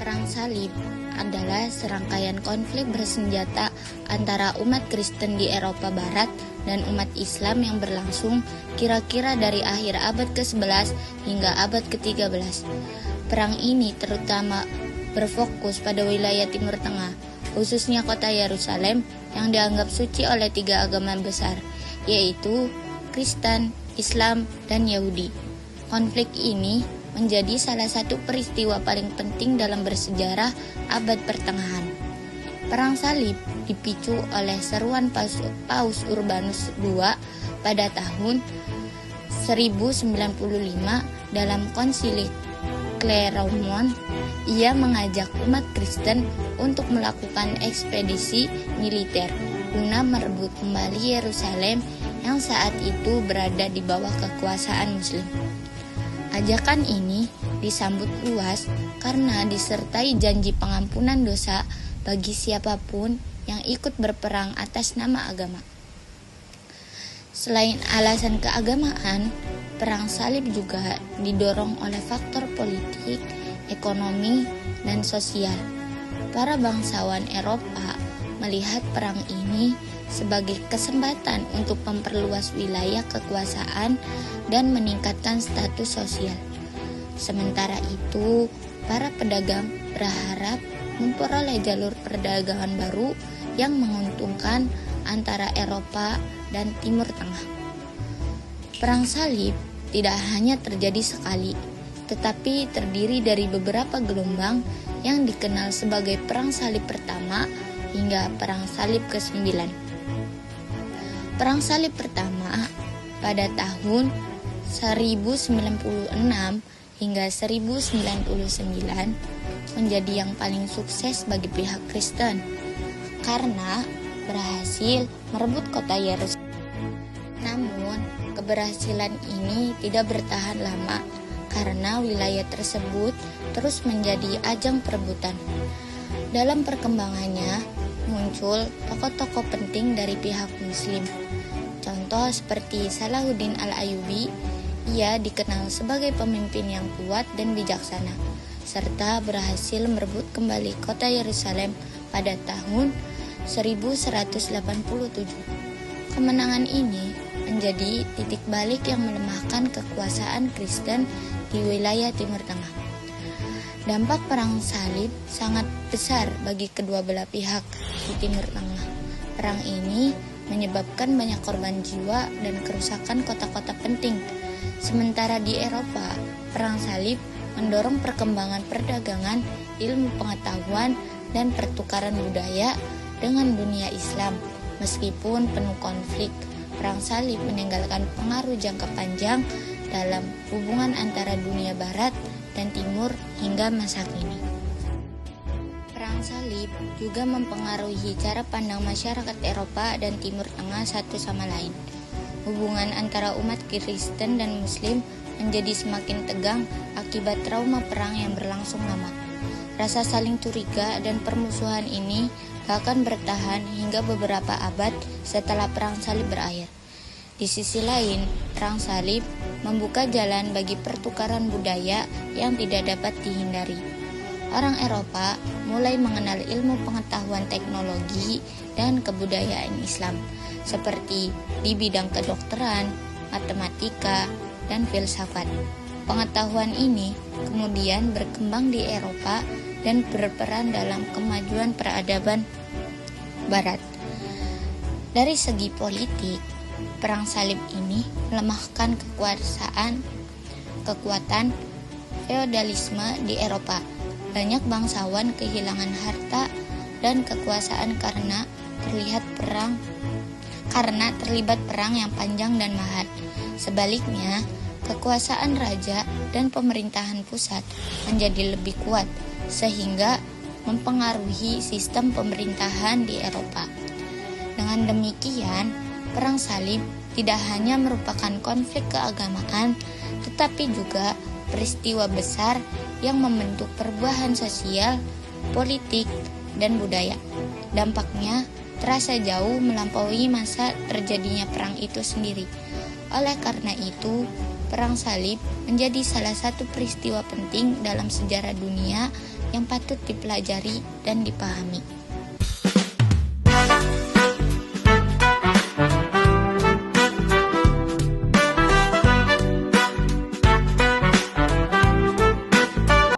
Perang Salib adalah serangkaian konflik bersenjata antara umat Kristen di Eropa Barat dan umat Islam yang berlangsung kira-kira dari akhir abad ke-11 hingga abad ke-13. Perang ini terutama berfokus pada wilayah Timur Tengah, khususnya kota Yerusalem yang dianggap suci oleh tiga agama besar, yaitu Kristen, Islam, dan Yahudi. Konflik ini menjadi salah satu peristiwa paling penting dalam bersejarah abad pertengahan. Perang Salib dipicu oleh seruan Paus Urbanus II pada tahun 1095 dalam konsili Clermont. Ia mengajak umat Kristen untuk melakukan ekspedisi militer guna merebut kembali Yerusalem yang saat itu berada di bawah kekuasaan Muslim. Ajakan ini disambut luas karena disertai janji pengampunan dosa bagi siapapun yang ikut berperang atas nama agama. Selain alasan keagamaan, Perang Salib juga didorong oleh faktor politik, ekonomi, dan sosial. Para bangsawan Eropa melihat perang ini sebagai kesempatan untuk memperluas wilayah kekuasaan dan meningkatkan status sosial. Sementara itu, para pedagang berharap memperoleh jalur perdagangan baru yang menguntungkan antara Eropa dan Timur Tengah. Perang Salib tidak hanya terjadi sekali, tetapi terdiri dari beberapa gelombang yang dikenal sebagai Perang Salib Pertama hingga Perang Salib ke-9. Perang Salib Pertama pada tahun 1096 hingga 1099 menjadi yang paling sukses bagi pihak Kristen karena berhasil merebut kota Yerusalem. Namun, keberhasilan ini tidak bertahan lama karena wilayah tersebut terus menjadi ajang perebutan. Dalam perkembangannya, muncul tokoh-tokoh penting dari pihak Muslim. Contoh seperti Salahuddin Al-Ayyubi, ia dikenal sebagai pemimpin yang kuat dan bijaksana, serta berhasil merebut kembali kota Yerusalem pada tahun 1187. Kemenangan ini menjadi titik balik yang melemahkan kekuasaan Kristen di wilayah Timur Tengah. Dampak Perang Salib sangat besar bagi kedua belah pihak di Timur Tengah. Perang ini menyebabkan banyak korban jiwa dan kerusakan kota-kota penting. Sementara di Eropa, Perang Salib mendorong perkembangan perdagangan, ilmu pengetahuan, dan pertukaran budaya dengan dunia Islam. Meskipun penuh konflik, Perang Salib meninggalkan pengaruh jangka panjang dalam hubungan antara dunia Barat dan Timur hingga masa kini. Perang Salib juga mempengaruhi cara pandang masyarakat Eropa dan Timur Tengah satu sama lain. Hubungan antara umat Kristen dan Muslim menjadi semakin tegang akibat trauma perang yang berlangsung lama. Rasa saling curiga dan permusuhan ini bahkan bertahan hingga beberapa abad setelah Perang Salib berakhir. Di sisi lain, Perang Salib membuka jalan bagi pertukaran budaya yang tidak dapat dihindari. Orang Eropa mulai mengenal ilmu pengetahuan teknologi dan kebudayaan Islam, seperti di bidang kedokteran, matematika, dan filsafat. Pengetahuan ini kemudian berkembang di Eropa dan berperan dalam kemajuan peradaban Barat. Dari segi politik, Perang Salib ini melemahkan kekuatan feodalisme di Eropa. Banyak bangsawan kehilangan harta dan kekuasaan karena terlibat perang yang panjang dan mahal. Sebaliknya, kekuasaan raja dan pemerintahan pusat menjadi lebih kuat sehingga mempengaruhi sistem pemerintahan di Eropa. Dengan demikian, Perang Salib tidak hanya merupakan konflik keagamaan, tetapi juga peristiwa besar yang membentuk perubahan sosial, politik, dan budaya. Dampaknya terasa jauh melampaui masa terjadinya perang itu sendiri. Oleh karena itu, Perang Salib menjadi salah satu peristiwa penting dalam sejarah dunia yang patut dipelajari dan dipahami.